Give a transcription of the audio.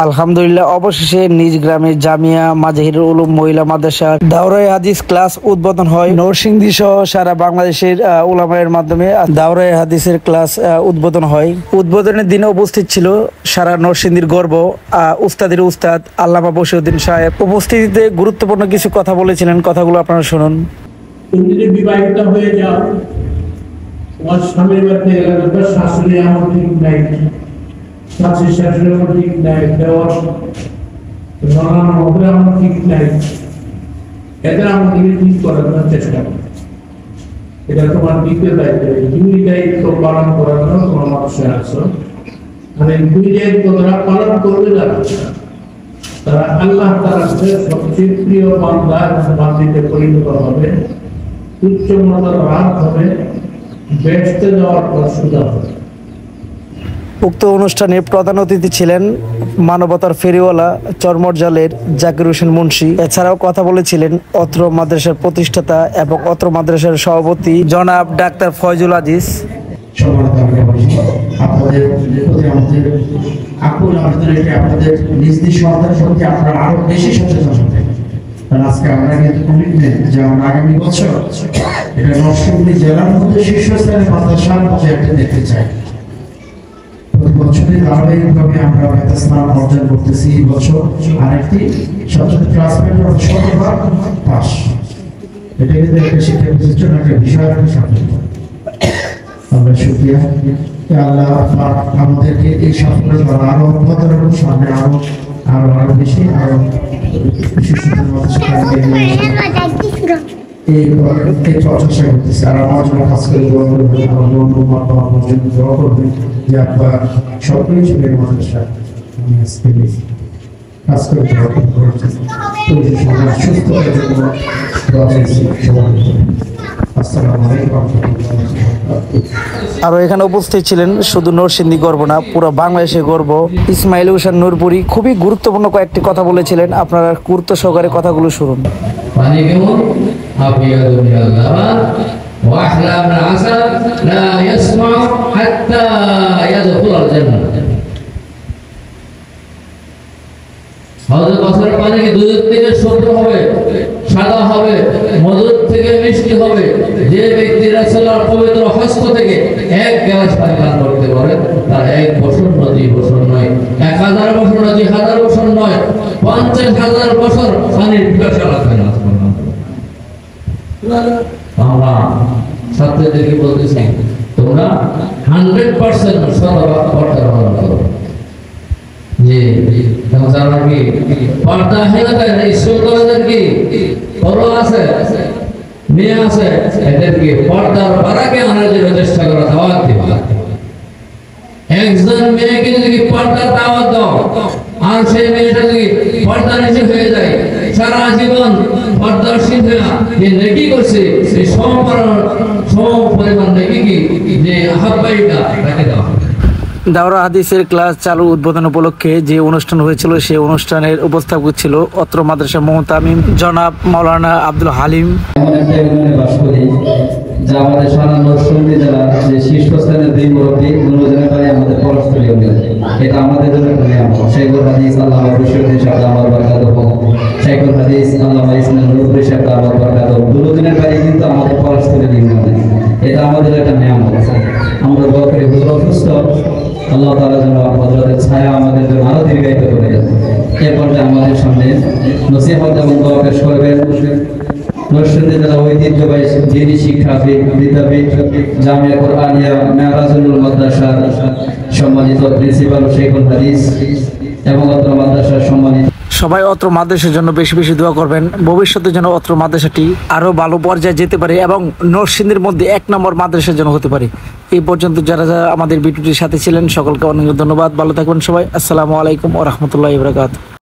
আলহামদুলিল্লাহ অবশেষে নিজ গ্রামে জামিয়া মাজাহিরুল উলুম মহিলা মাদ্রাসার দাওরায়ে হাদিস ক্লাস উদ্বোধন হয়। নরসিংদী সহ সারা বাংলাদেশের উলামায়ের মাধ্যমে দাওরায়ে হাদিসের ক্লাস উদ্বোধন হয়। উদ্বোধনের দিনে উপস্থিত ছিল সারা নরসিংদীর গর্ব উস্তাদের উস্তাদ আল্লামা বশিরউদ্দিন সাহেব। উপস্থিতিতে গুরুত্বপূর্ণ কিছু কথা বলেছিলেন, কথাগুলো আপনারা শুনুন। তুমি যদি বিবাহিত হয়ে যাও, তোমার স্বামীর বাড়িতে গেলে তোমার শাশুড়ি আমার ঠিক নাই, শাশুড়ি শাশুড়ি আমার ঠিক নাই, দেওয়ার নানান মহলে আমার ঠিক নাই, এদের আমাদেরকে ঠিক করার চেষ্টা করো। এটা তোমার দ্বিতীয় দায়িত্ব। দুই দায়িত্ব পালন করার জন্য তোমার মানুষের আসো। মানে দুই দায়িত্ব তারা পালন করবে যারা, তারা আল্লাহ তাআলার সবচেয়ে প্রিয় বান্দা বান্দিতে পরিণত হবে, উচ্চ মর্যাদার রাত হবে, বেহেশতে যাওয়ার পর সুজা হবে। উক্ত অনুষ্ঠানে প্রধান অতিথি ছিলেন মানবতার ফেরিওয়ালা চরমরজালের জাকির হোসেন মুন্সি। এছাড়াও কথা বলেছিলেন অত্র মাদ্রাসার প্রতিষ্ঠাতা এবং অত্র মাদ্রাসার সভাপতি জনাব ডাক্তার ফয়জুল আজিজ। আপনাদের নিজ নিজ সন্তানের প্রতি আপনারা আরো বেশি সচেতন হতে। আজকে আমরা কিন্তু কমিটমেন্ট যে আমরা আগামী বছর এটা নরসিংদী জেলার মধ্যে শীর্ষস্থানে মাদ্রাসার মধ্যে একটা দেখতে চাই। প্রতি বছরই ধারাবাহিকভাবে আমরা একটা স্থান অর্জন করতেছি। এই বছর আরেকটি সবচেয়ে ক্লাসমেট শতভাগ পাস, এটা কিন্তু একটা শিক্ষা প্রতিষ্ঠান একটা বিষয় একটা সাফল্য। আমরা শুকরিয়া আল্লাহ আমাদেরকে এই সাফল্য আরো উন্নত রাখুন, সামনে আরো আরো আরো বেশি আরো এই প্রচেষ্টা করতেছে। আর আমার জন্য কাজ করে দোয়া করবেন যে আপনার সকলেই চলে মানুষরা কাজ করে সুস্থ আরো এখানে উপস্থিত ছিলেন শুধু নরসিংদী গর্ব না, পুরো বাংলাদেশের গর্ব ইসমাইল হোসেন নূরপুরি। খুবই গুরুত্বপূর্ণ কয়েকটি কথা বলেছিলেন, আপনারা গুরুত্ব সহকারে কথাগুলো শুনুন। পানি কি দুধের থেকে শুদ্ধ হবে, সাদা হবে, মধুর থেকে মিষ্টি হবে। যে ব্যক্তি রাসূলের পবিত্র হস্ত থেকে এক গ্লাস পানি পান করতে পারে, তার 1 বছর নয়, 2 বছর নয়, 1000 বছর নয়, 2000 বছর নয়, 50,000 বছর পানির পিপাসা লাগবে না। আমরা ছাত্রদেরকে বলতেছি, তোমরা 100% শতভাগ পর্দা পালন করো। যে যারা কি পর্দা হেলাতে স্কুল কলেজের কি বড় আছে, মেয়ে আছে, এদেরকে পর্দার বারাকে আনার জন্য চেষ্টা করা, দাওয়াত দিবা। একজন মেয়েকে যদি পর্দার দাওয়াত দাও আর সেই মেয়েটা যদি পর্দার নিচে হয়ে যায়, সারা জীবন পর্দাশীল হয়ে যে নেকি করছে সেই সম পরিমাণ নেকি কি যে আহ্বায়িকা তাকে দেওয়া হবে। দাওরা হাদিসের ক্লাস চালু উদ্বোধন উপলক্ষে যে অনুষ্ঠান হয়েছিল, সেই অনুষ্ঠানের উপস্থাপক ছিল অত্র মাদ্রাসার মুহতামিম জনাব মাওলানা আব্দুল হালিম। যা আমাদের সারা নরসিংদী জেলার যে শীর্ষস্থানের দুই মুরব্বী দুজনের বাড়ি আমাদের পরস্পরীয়, এটা আমাদের জন্য একটা নিয়ামত। শাইখুল হাদিস আল্লামা বশিরউদ্দিন সাহেব দামাত বরকাতুহু, শাইখুল হাদিস আল্লামা ইসমাইল নূরপুরি সাহেব দামাত বরকাতুহু, দুজনের বাড়ি কিন্তু আমাদের পরস্পরের নিয়ামত। এটা আমাদের একটা নিয়ামত। আমরা দোয়া করি হুজুর অসুস্থ, আল্লাহ তাআলা যেন হযরতের ছায়া আমাদের জন্য আরো দীর্ঘায়িত করে দেন। এরপর আমাদের সামনে নসিহত এবং দোয়া পেশ করবেন নরসিংদী জেলা ঐতিহ্যবাহী দ্বীনি শিক্ষা বিদ্যাপীঠ জামিয়া কোরআনিয়া মেরাজুল মাদ্রাসার সম্মানিত প্রিন্সিপাল শাইখুল হাদিস এবং অত্র মাদ্রাসার সম্মানিত সবাই অত্র মাদ্রাসার জন্য বেশি বেশি দোয়া করবেন, ভবিষ্যতে যেন অত্র মাদ্রাসাটি আরো ভালো পর্যায়ে যেতে পারে এবং নরসিংদীর মধ্যে 1 নম্বর মাদ্রাসার জন্য হতে পারে। এই পর্যন্ত যারা যারা আমাদের ভিডিওটির সাথে ছিলেন সকলকে অনেক ধন্যবাদ। ভালো থাকবেন সবাই। আসসালামু আলাইকুম ওয়া রাহমাতুল্লাহি ওয়া বারাকাতুহু।